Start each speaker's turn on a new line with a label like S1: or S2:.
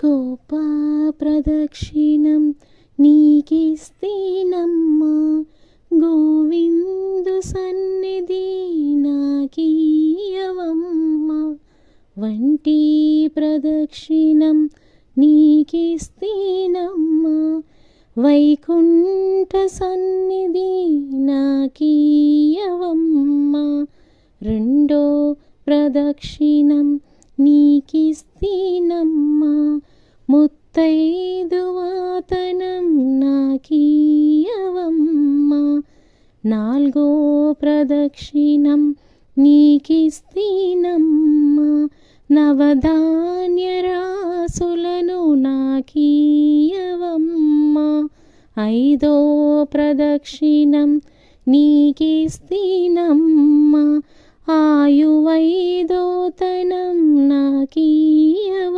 S1: గొప్ప ప్రదక్షిణం నీకిస్తేనమ్మా, గోవిందు సన్నిధి నాకీయవమ్మా. వంటి ప్రదక్షిణం నీకిస్తేనమ్మా, వైకుంఠ సన్నిధి నాకీయవమ్మా. రెండో ప్రదక్షిణం నీకిస్తేనమ్మా, ముత్తైదువాతనం నాకీయవమ్మా. నాల్గో ప్రదక్షిణం నీకిస్తేనమ్మా, నవధాన్యరాసులను నాకీయవమ్మా. ఐదో ప్రదక్షిణం నీకిస్తేనమ్మా, ఆయువైదోతనం నాకీయవమ్మా.